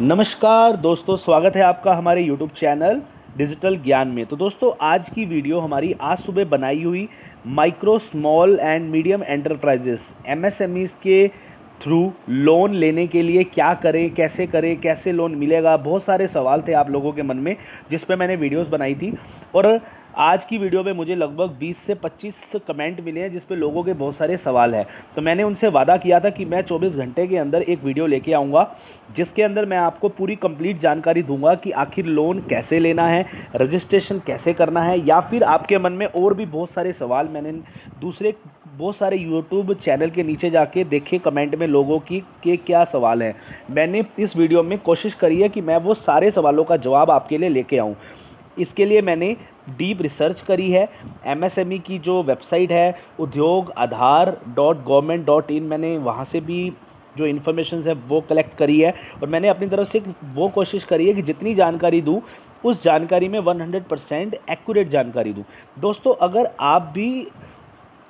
नमस्कार दोस्तों, स्वागत है आपका हमारे YouTube चैनल डिजिटल ज्ञान में। तो दोस्तों, आज की वीडियो हमारी आज सुबह बनाई हुई micro small and medium enterprises MSMEs के थ्रू लोन लेने के लिए क्या करें, कैसे लोन मिलेगा। बहुत सारे सवाल थे आप लोगों के मन में, जिस पे मैंने वीडियोस बनाई थी। और आज की वीडियो में मुझे लगभग 20 से 25 कमेंट मिले हैं जिस पे लोगों के बहुत सारे सवाल हैं। तो मैंने उनसे वादा किया था कि मैं 24 घंटे के अंदर एक वीडियो लेके आऊँगा, जिसके अंदर मैं आपको पूरी कंप्लीट जानकारी दूंगा कि आखिर लोन कैसे लेना है, रजिस्ट्रेशन कैसे करना है, या फिर आपके मन में और भी बहुत सारे सवाल मैंने दूसरे बहुत सारे यूट्यूब चैनल के नीचे जाके देखे कमेंट में लोगों की के क्या सवाल हैं। मैंने इस वीडियो में कोशिश करी है कि मैं वो सारे सवालों का जवाब आपके लिए लेके आऊँ। इसके लिए मैंने डीप रिसर्च करी है। MSME की जो वेबसाइट है udyog-aadhar.government.in, मैंने वहाँ से भी जो इन्फॉर्मेशन है वो कलेक्ट करी है, और मैंने अपनी तरफ से वो कोशिश करी है कि जितनी जानकारी दूँ उस जानकारी में 100% एक्यूरेट जानकारी दूँ। दोस्तों, अगर आप भी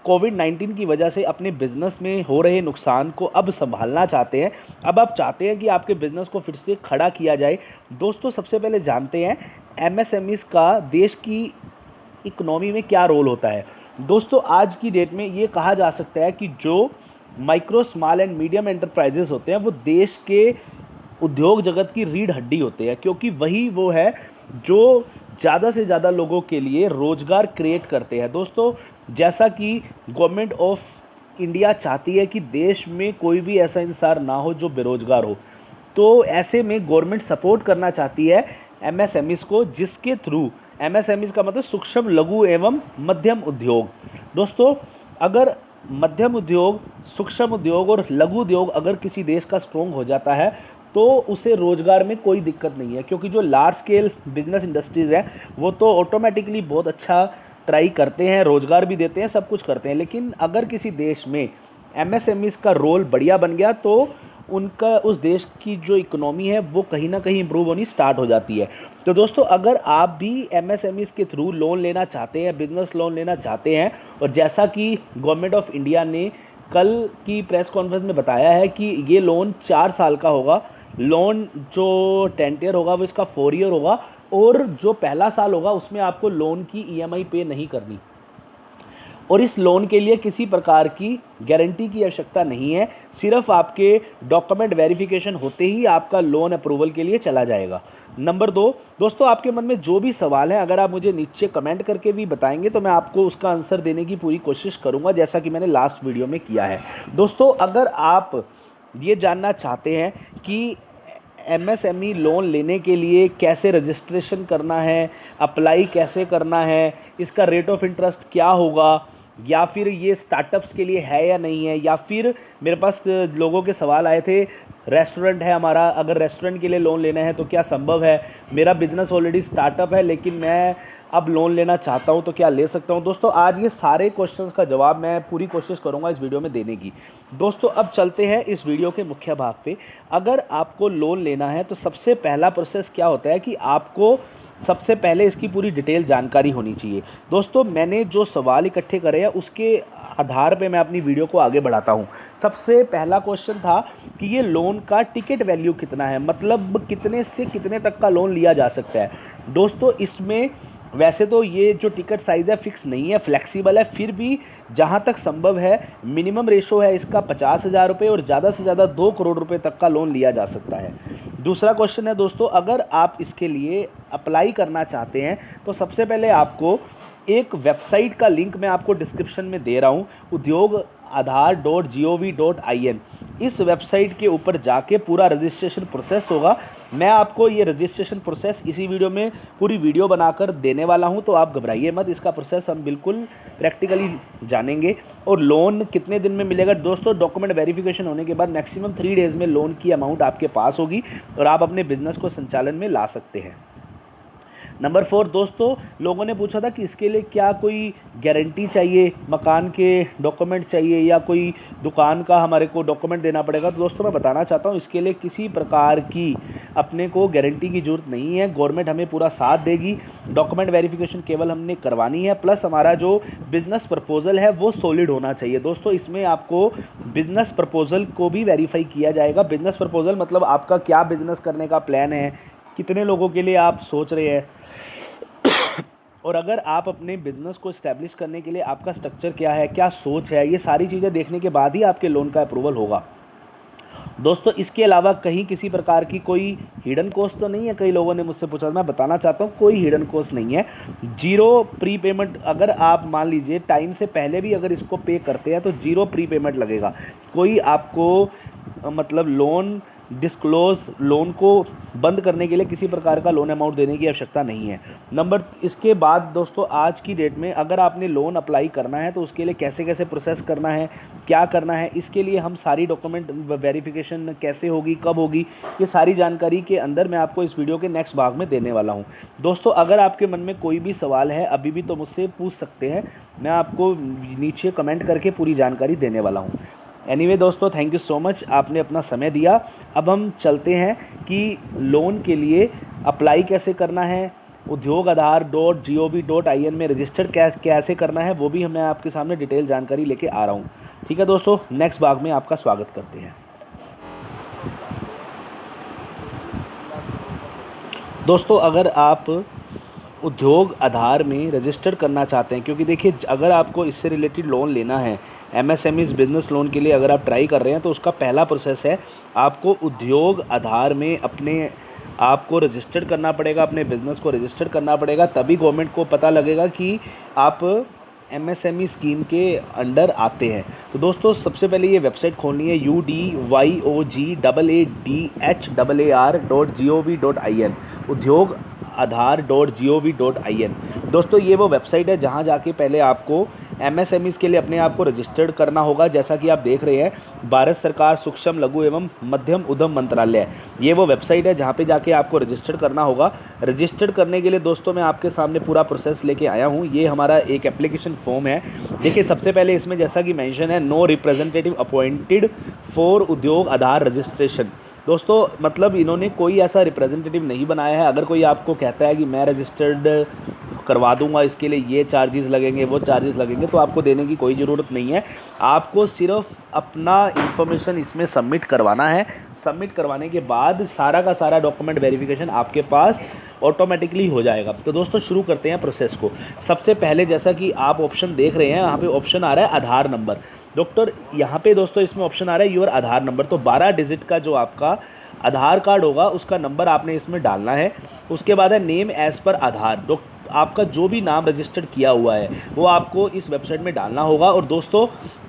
कोविड-19 की वजह से अपने बिजनेस में हो रहे नुकसान को अब संभालना चाहते हैं, अब आप चाहते हैं कि आपके बिजनेस को फिर से खड़ा किया जाए, दोस्तों सबसे पहले जानते हैं MSMEs का देश की इकोनॉमी में क्या रोल होता है। दोस्तों, आज की डेट में ये कहा जा सकता है कि जो micro small and medium enterprises होते हैं वो देश के उद्योग जगत की रीढ़ हड्डी होते हैं, क्योंकि वही वो है जो ज़्यादा से ज़्यादा लोगों के लिए रोज़गार क्रिएट करते हैं। दोस्तों, जैसा कि गवर्नमेंट ऑफ इंडिया चाहती है कि देश में कोई भी ऐसा इंसान ना हो जो बेरोजगार हो, तो ऐसे में गवर्नमेंट सपोर्ट करना चाहती है MSMEs को, जिसके थ्रू MSMEs का मतलब सूक्ष्म लघु एवं मध्यम उद्योग। दोस्तों, अगर मध्यम उद्योग, सूक्ष्म उद्योग और लघु उद्योग अगर किसी देश का स्ट्रोंग हो जाता है तो उसे रोजगार में कोई दिक्कत नहीं है, क्योंकि जो लार्ज स्केल बिजनेस इंडस्ट्रीज है वो तो ऑटोमेटिकली बहुत अच्छा ट्राई करते हैं, रोजगार भी देते हैं, सब कुछ करते हैं। लेकिन अगर किसी देश में MSMEs का रोल बढ़िया बन गया तो उनका उस देश की जो इकोनॉमी है वो कहीं ना कहीं इंप्रूव होनी स्टार्ट हो जाती है। तो दोस्तों, अगर आप भी MSMEs के थ्रू लोन लेना चाहते हैं, बिजनेस लोन लेना चाहते हैं, और जैसा कि गवर्नमेंट ऑफ इंडिया ने कल की प्रेस कॉन्फ्रेंस में बताया है कि ये लोन 4 साल का होगा, लोन जो 10 ईयर होगा वो इसका 4 ईयर होगा, और जो पहला साल होगा उसमें आपको लोन की EMI पे नहीं करनी, और इस लोन के लिए किसी प्रकार की गारंटी की आवश्यकता नहीं है। सिर्फ आपके डॉक्यूमेंट वेरिफिकेशन होते ही आपका लोन अप्रूवल के लिए चला जाएगा। नंबर 2, दोस्तों आपके मन में जो भी सवाल है अगर आप मुझे नीचे कमेंट करके भी बताएंगे तो मैं आपको उसका आंसर देने की पूरी कोशिश करूंगा, जैसा कि मैंने लास्ट वीडियो में किया है। दोस्तों, अगर आप ये जानना चाहते हैं कि MSME लोन लेने के लिए कैसे रजिस्ट्रेशन करना है, अप्लाई कैसे करना है, इसका रेट ऑफ इंटरेस्ट क्या होगा, या फिर ये स्टार्टअप्स के लिए है या नहीं है, या फिर मेरे पास लोगों के सवाल आए थे, रेस्टोरेंट है हमारा, अगर रेस्टोरेंट के लिए लोन लेना है तो क्या संभव है, मेरा बिजनेस ऑलरेडी स्टार्टअप है लेकिन मैं अब लोन लेना चाहता हूं तो क्या ले सकता हूं। दोस्तों, आज ये सारे क्वेश्चंस का जवाब मैं पूरी कोशिश करूंगा इस वीडियो में देने की। दोस्तों, अब चलते हैं इस वीडियो के मुख्य भाग पे। अगर आपको लोन लेना है तो सबसे पहला प्रोसेस क्या होता है कि आपको सबसे पहले इसकी पूरी डिटेल जानकारी होनी चाहिए। दोस्तों, मैंने जो सवाल इकट्ठे करे हैं उसके आधार पे मैं अपनी वीडियो को आगे बढ़ाता हूँ। सबसे पहला क्वेश्चन था कि ये लोन का टिकट वैल्यू कितना है, मतलब कितने से कितने तक का लोन लिया जा सकता है। दोस्तों, इसमें वैसे तो ये जो टिकट साइज़ है फिक्स नहीं है, फ्लेक्सिबल है, फिर भी जहाँ तक संभव है मिनिमम रेशो है इसका 50,000 रुपये, और ज़्यादा से ज़्यादा 2 करोड़ रुपए तक का लोन लिया जा सकता है। दूसरा क्वेश्चन है दोस्तों, अगर आप इसके लिए अप्लाई करना चाहते हैं तो सबसे पहले आपको एक वेबसाइट का लिंक मैं आपको डिस्क्रिप्शन में दे रहा हूँ, udyog-aadhar.gov.in। इस वेबसाइट के ऊपर जाके पूरा रजिस्ट्रेशन प्रोसेस होगा। मैं आपको ये रजिस्ट्रेशन प्रोसेस इसी वीडियो में पूरी वीडियो बनाकर देने वाला हूं, तो आप घबराइए मत, इसका प्रोसेस हम बिल्कुल प्रैक्टिकली जानेंगे। और लोन कितने दिन में मिलेगा दोस्तों, डॉक्यूमेंट वेरिफिकेशन होने के बाद मैक्सिमम 3 डेज़ में लोन की अमाउंट आपके पास होगी और आप अपने बिजनेस को संचालन में ला सकते हैं। नंबर 4, दोस्तों लोगों ने पूछा था कि इसके लिए क्या कोई गारंटी चाहिए, मकान के डॉक्यूमेंट चाहिए या कोई दुकान का हमारे को डॉक्यूमेंट देना पड़ेगा। तो दोस्तों मैं बताना चाहता हूँ इसके लिए किसी प्रकार की अपने को गारंटी की ज़रूरत नहीं है, गवर्नमेंट हमें पूरा साथ देगी। डॉक्यूमेंट वेरिफिकेशन केवल हमने करवानी है, प्लस हमारा जो बिज़नेस प्रपोजल है वो सॉलिड होना चाहिए। दोस्तों इसमें आपको बिज़नेस प्रपोजल को भी वेरीफाई किया जाएगा। बिज़नेस प्रपोजल मतलब आपका क्या बिज़नेस करने का प्लान है, कितने लोगों के लिए आप सोच रहे हैं, और अगर आप अपने बिज़नेस को इस्टेब्लिश करने के लिए आपका स्ट्रक्चर क्या है, क्या सोच है, ये सारी चीज़ें देखने के बाद ही आपके लोन का अप्रूवल होगा। दोस्तों इसके अलावा कहीं किसी प्रकार की कोई हिडन कॉस्ट तो नहीं है। कई लोगों ने मुझसे पूछा, मैं बताना चाहता हूँ कोई हिडन कॉस्ट नहीं है। जीरो प्री पेमेंट, अगर आप मान लीजिए टाइम से पहले भी अगर इसको पे करते हैं तो जीरो प्री पेमेंट लगेगा। कोई आपको मतलब लोन डिस्क्लोज, लोन को बंद करने के लिए किसी प्रकार का लोन अमाउंट देने की आवश्यकता नहीं है। नंबर इसके बाद दोस्तों आज की डेट में अगर आपने लोन अप्लाई करना है तो उसके लिए कैसे कैसे प्रोसेस करना है, क्या करना है, इसके लिए हम सारी डॉक्यूमेंट वेरिफिकेशन कैसे होगी, कब होगी, ये सारी जानकारी के अंदर मैं आपको इस वीडियो के नेक्स्ट भाग में देने वाला हूँ। दोस्तों अगर आपके मन में कोई भी सवाल है अभी भी तो मुझसे पूछ सकते हैं, मैं आपको नीचे कमेंट करके पूरी जानकारी देने वाला हूँ। एनीवे दोस्तों थैंक यू सो मच, आपने अपना समय दिया। अब हम चलते हैं कि लोन के लिए अप्लाई कैसे करना है, उद्योग आधार .gov.in में रजिस्टर कैसे करना है, वो भी मैं आपके सामने डिटेल जानकारी लेके आ रहा हूँ। ठीक है दोस्तों, नेक्स्ट भाग में आपका स्वागत करते हैं। दोस्तों अगर आप उद्योग आधार में रजिस्टर करना चाहते हैं, क्योंकि देखिए अगर आपको इससे रिलेटेड लोन लेना है, MSMEs बिज़नेस लोन के लिए अगर आप ट्राई कर रहे हैं तो उसका पहला प्रोसेस है आपको उद्योग आधार में अपने आपको रजिस्टर करना पड़ेगा, अपने बिज़नेस को रजिस्टर करना पड़ेगा, तभी गवर्नमेंट को पता लगेगा कि आप MSME स्कीम के अंडर आते हैं। तो दोस्तों सबसे पहले ये वेबसाइट खोलनी है UDYOGAARAR.gov.in, उद्योग आधार.gov.in। दोस्तों ये वो वेबसाइट है जहां जाके पहले आपको MSMEs के लिए अपने आप को रजिस्टर्ड करना होगा। जैसा कि आप देख रहे हैं, भारत सरकार सूक्ष्म लघु एवं मध्यम उद्यम मंत्रालय, ये वो वेबसाइट है जहां पे जाके आपको रजिस्टर्ड करना होगा। रजिस्टर्ड करने के लिए दोस्तों मैं आपके सामने पूरा प्रोसेस लेके आया हूं। ये हमारा एक एप्लीकेशन फॉर्म है। देखिए सबसे पहले इसमें जैसा कि मेंशन है, no representative appointed for Udyog Aadhaar registration. दोस्तों मतलब इन्होंने कोई ऐसा रिप्रेजेंटेटिव नहीं बनाया है। अगर कोई आपको कहता है कि मैं रजिस्टर्ड करवा दूंगा, इसके लिए ये चार्जेस लगेंगे, वो चार्जेस लगेंगे, तो आपको देने की कोई ज़रूरत नहीं है। आपको सिर्फ अपना इंफॉर्मेशन इसमें सबमिट करवाना है। सबमिट करवाने के बाद सारा का सारा डॉक्यूमेंट वेरिफिकेशन आपके पास ऑटोमेटिकली हो जाएगा। तो दोस्तों शुरू करते हैं प्रोसेस को। सबसे पहले जैसा कि आप ऑप्शन देख रहे हैं, यहाँ पे ऑप्शन आ रहा है आधार नंबर। डॉक्टर यहाँ पे दोस्तों इसमें ऑप्शन आ रहा है योर आधार नंबर। तो 12 डिजिट का जो आपका आधार कार्ड होगा उसका नंबर आपने इसमें डालना है। उसके बाद है नेम एज़ पर आधार। आपका जो भी नाम रजिस्टर्ड किया हुआ है वो आपको इस वेबसाइट में डालना होगा। और दोस्तों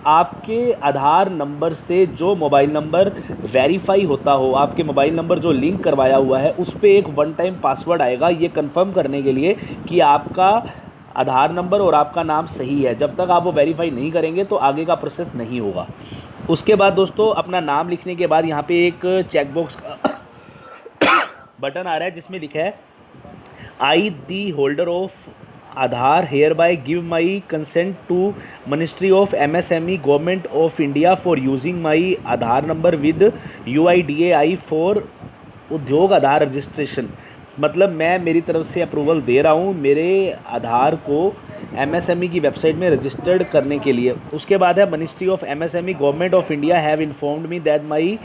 आपके आधार नंबर से जो मोबाइल नंबर वेरीफाई होता हो, आपके मोबाइल नंबर जो लिंक करवाया हुआ है, उस पर एक वन टाइम पासवर्ड आएगा, ये कंफर्म करने के लिए कि आपका आधार नंबर और आपका नाम सही है। जब तक आप वो वेरीफाई नहीं करेंगे तो आगे का प्रोसेस नहीं होगा। उसके बाद दोस्तों अपना नाम लिखने के बाद यहाँ पे एक चेकबॉक्स बटन आ रहा है जिसमें लिखा है I the holder of Aadhaar hereby give my consent to ministry of MSME government of India for using my Aadhaar number with UIDAI for Udyog Aadhaar registration. मतलब मैं मेरी तरफ से अप्रूवल दे रहा हूँ मेरे आधार को MSME की वेबसाइट में रजिस्टर्ड करने के लिए। उसके बाद है ministry of MSME government of India have informed me that my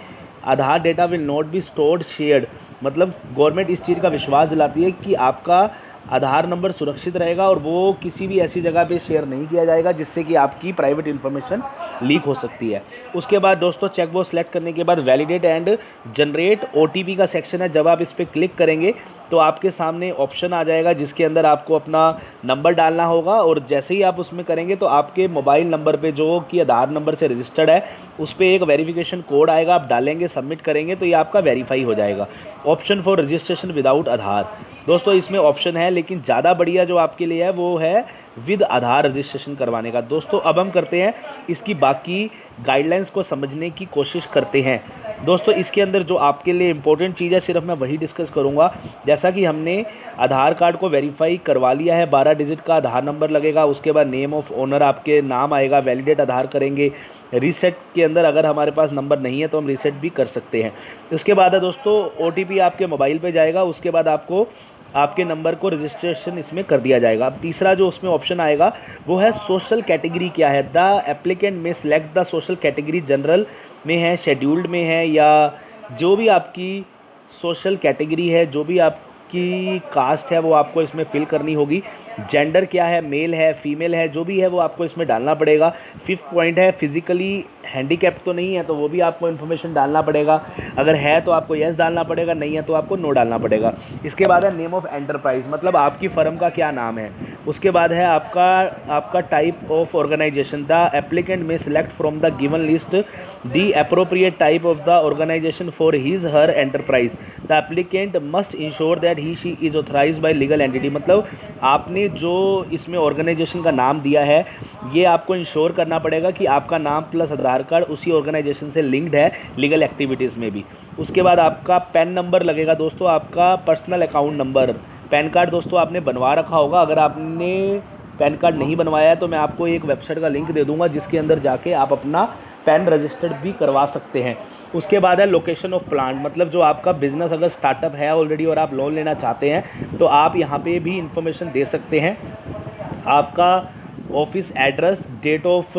Aadhaar data will not be stored shared. मतलब गवर्नमेंट इस चीज़ का विश्वास दिलाती है कि आपका आधार नंबर सुरक्षित रहेगा और वो किसी भी ऐसी जगह पे शेयर नहीं किया जाएगा जिससे कि आपकी प्राइवेट इन्फॉर्मेशन लीक हो सकती है। उसके बाद दोस्तों चेकबॉक्स सेलेक्ट करने के बाद वैलिडेट एंड जनरेट OTP का सेक्शन है। जब आप इस पर क्लिक करेंगे तो आपके सामने ऑप्शन आ जाएगा जिसके अंदर आपको अपना नंबर डालना होगा। और जैसे ही आप उसमें करेंगे तो आपके मोबाइल नंबर पे जो कि आधार नंबर से रजिस्टर्ड है उस पर एक वेरिफिकेशन कोड आएगा, आप डालेंगे, सबमिट करेंगे तो ये आपका वेरीफाई हो जाएगा। ऑप्शन फॉर रजिस्ट्रेशन विदाउट आधार। दोस्तों इसमें ऑप्शन है लेकिन ज़्यादा बढ़िया जो आपके लिए है वो है विद आधार रजिस्ट्रेशन करवाने का। दोस्तों अब हम करते हैं इसकी बाकी गाइडलाइंस को समझने की कोशिश करते हैं। दोस्तों इसके अंदर जो आपके लिए इम्पोर्टेंट चीज़ है सिर्फ मैं वही डिस्कस करूंगा। जैसा कि हमने आधार कार्ड को वेरीफाई करवा लिया है, 12 डिजिट का आधार नंबर लगेगा, उसके बाद नेम ऑफ ओनर आपके नाम आएगा, वैलिडेट आधार करेंगे। रीसेट के अंदर अगर हमारे पास नंबर नहीं है तो हम रीसेट भी कर सकते हैं। उसके बाद है दोस्तों OTP आपके मोबाइल पे जाएगा, उसके बाद आपको आपके नंबर को रजिस्ट्रेशन इसमें कर दिया जाएगा। अब तीसरा जो उसमें ऑप्शन आएगा वो है सोशल कैटेगरी क्या है। The applicant may select the social category, general में है, शेड्यूल्ड में है, या जो भी आपकी सोशल कैटेगरी है, जो भी आपकी कास्ट है वो आपको इसमें फिल करनी होगी। जेंडर क्या है, मेल है, फीमेल है, जो भी है वो आपको इसमें डालना पड़ेगा। 5th पॉइंट है फिजिकली हैंडीकैप तो नहीं है तो वो भी आपको इन्फॉर्मेशन डालना पड़ेगा। अगर है तो आपको येस डालना पड़ेगा, नहीं है तो आपको नो डालना पड़ेगा। इसके बाद है नेम ऑफ एंटरप्राइज, मतलब आपकी फर्म का क्या नाम है। उसके बाद है आपका type of organisation. The applicant may select from the given list the appropriate type of the organisation for his her enterprise. The applicant must ensure that he she is authorised by legal entity, मतलब आपने जो इसमें organisation का नाम दिया है ये आपको इंश्योर करना पड़ेगा कि आपका नाम प्लस आधार कार्ड उसी ऑर्गेनाइजेशन से लिंक्ड है लीगल एक्टिविटीज़ में भी। उसके बाद आपका पैन नंबर लगेगा दोस्तों, आपका personal account number. Pan card दोस्तों आपने बनवा रखा होगा, अगर आपने पैन कार्ड नहीं बनवाया है तो मैं आपको एक वेबसाइट का लिंक दे दूंगा जिसके अंदर जाके आप अपना पैन रजिस्टर्ड भी करवा सकते हैं। उसके बाद है लोकेशन ऑफ प्लांट, मतलब जो आपका बिजनेस अगर स्टार्टअप है ऑलरेडी और आप लोन लेना चाहते हैं तो आप यहाँ पे भी इंफॉर्मेशन दे सकते हैं। आपका office address, date of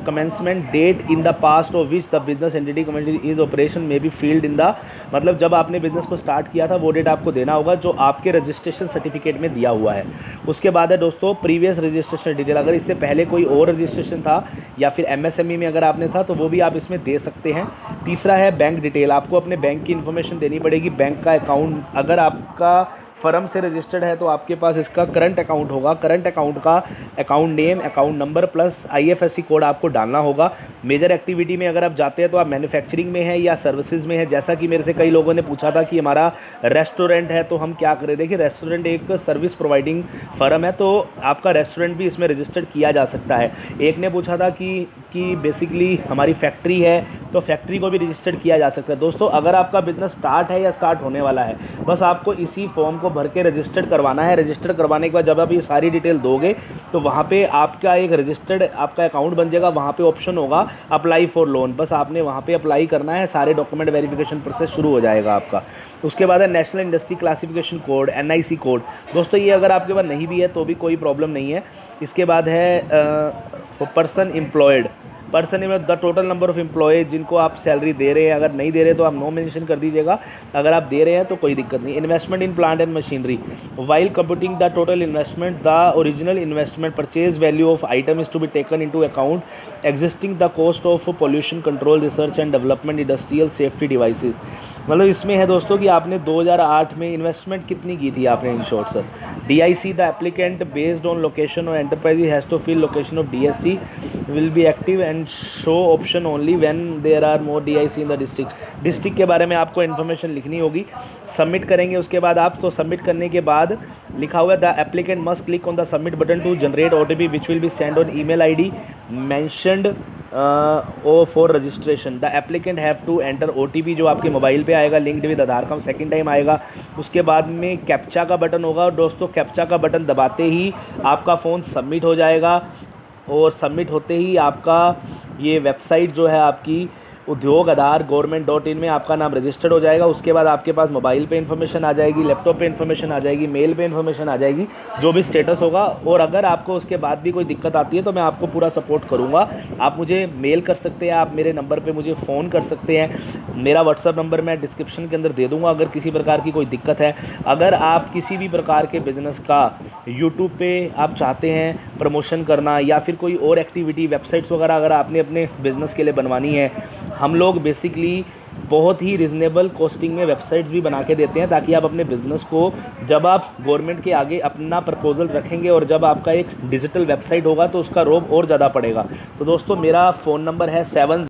commencement, date in the past of which the business entity community is operation में बी फील्ड इन द, मतलब जब आपने बिजनेस को स्टार्ट किया था वो डेट आपको देना होगा जो आपके रजिस्ट्रेशन सर्टिफिकेट में दिया हुआ है। उसके बाद है दोस्तों प्रीवियस रजिस्ट्रेशन डिटेल, अगर इससे पहले कोई और रजिस्ट्रेशन था या फिर MSME में अगर आपने था तो वो भी आप इसमें दे सकते हैं। तीसरा है बैंक डिटेल, आपको अपने बैंक की इन्फॉर्मेशन देनी पड़ेगी। बैंक का अकाउंट, अगर आपका फर्म से रजिस्टर्ड है तो आपके पास इसका करंट अकाउंट होगा। करंट अकाउंट का account name, account number plus IFSC code आपको डालना होगा। मेजर एक्टिविटी में अगर आप जाते हैं तो आप मैन्युफैक्चरिंग में है या सर्विसेज में है। जैसा कि मेरे से कई लोगों ने पूछा था कि हमारा रेस्टोरेंट है तो हम क्या करें। देखिए रेस्टोरेंट एक सर्विस प्रोवाइडिंग फर्म है तो आपका रेस्टोरेंट भी इसमें रजिस्टर्ड किया जा सकता है। एक ने पूछा था कि बेसिकली हमारी फैक्ट्री है तो फैक्ट्री को भी रजिस्टर्ड किया जा सकता है। दोस्तों अगर आपका बिजनेस स्टार्ट है या स्टार्ट होने वाला है, बस आपको इसी फॉर्म को भर के रजिस्टर्ड करवाना है। रजिस्टर्ड करवाने के बाद जब आप ये सारी डिटेल दोगे तो वहाँ पे आपका एक रजिस्टर्ड आपका अकाउंट बन जाएगा। वहाँ पे ऑप्शन होगा अप्लाई फॉर लोन, बस आपने वहाँ पे अप्लाई करना है, सारे डॉक्यूमेंट वेरिफिकेशन प्रोसेस शुरू हो जाएगा आपका। उसके बाद है national industry classification code, NIC code. दोस्तों ये अगर आपके पास नहीं भी है तो भी कोई प्रॉब्लम नहीं है। इसके बाद है person employed, person mean the total number of employ जिनको आप सैलरी दे रहे हैं। अगर नहीं दे रहे तो आप नो मेंशन कर दीजिएगा, अगर आप दे रहे हैं तो कोई दिक्कत नहीं। Investment in plant and machinery, while computing the total investment the original investment purchase value of item is to be taken into account existing the cost of pollution control research and development industrial safety devices. मतलब इसमें है दोस्तों कि आपने 2008 में investment कितनी की थी आपने, in short sir. DIC the applicant based on location और enterprise has to fill location of DSC will be active and show option only when there are more DIC in the district. District के बारे में आपको information लिखनी होगी। Submit करेंगे उसके बाद आप, तो सबमिट करने के बाद लिखा हुआ the applicant must click on the submit button to generate OTP which will be send on email ID mentioned for registration. The applicant have to enter OTP जो आपके मोबाइल पे आएगा linked with Aadhaar card, second time आएगा। उसके बाद में captcha का button होगा और दोस्तों कैप्चा का बटन दबाते ही आपका फ़ोन सबमिट हो जाएगा और सबमिट होते ही आपका ये वेबसाइट जो है आपकी उद्योग आधार government.in में आपका नाम रजिस्टर्ड हो जाएगा। उसके बाद आपके पास मोबाइल पे इन्फॉर्मेशन आ जाएगी, लैपटॉप पे इन्फॉर्मेशन आ जाएगी, मेल पे इन्फॉर्मेशन आ जाएगी, जो भी स्टेटस होगा। और अगर आपको उसके बाद भी कोई दिक्कत आती है तो मैं आपको पूरा सपोर्ट करूँगा। आप मुझे मेल कर सकते हैं, आप मेरे नंबर पे मुझे फ़ोन कर सकते हैं। मेरा व्हाट्सअप नंबर मैं डिस्क्रिप्शन के अंदर दे दूँगा अगर किसी प्रकार की कोई दिक्कत है। अगर आप किसी भी प्रकार के बिज़नेस का यूट्यूब पे आप चाहते हैं प्रमोशन करना या फिर कोई और एक्टिविटी, वेबसाइट्स वगैरह अगर आपने अपने बिज़नेस के लिए बनवानी है, हम लोग बेसिकली बहुत ही रिजनेबल कॉस्टिंग में वेबसाइट्स भी बना के देते हैं ताकि आप अपने बिज़नेस को, जब आप गवर्नमेंट के आगे अपना प्रपोजल रखेंगे और जब आपका एक डिजिटल वेबसाइट होगा तो उसका रोब और ज़्यादा पड़ेगा। तो दोस्तों मेरा फ़ोन नंबर है 7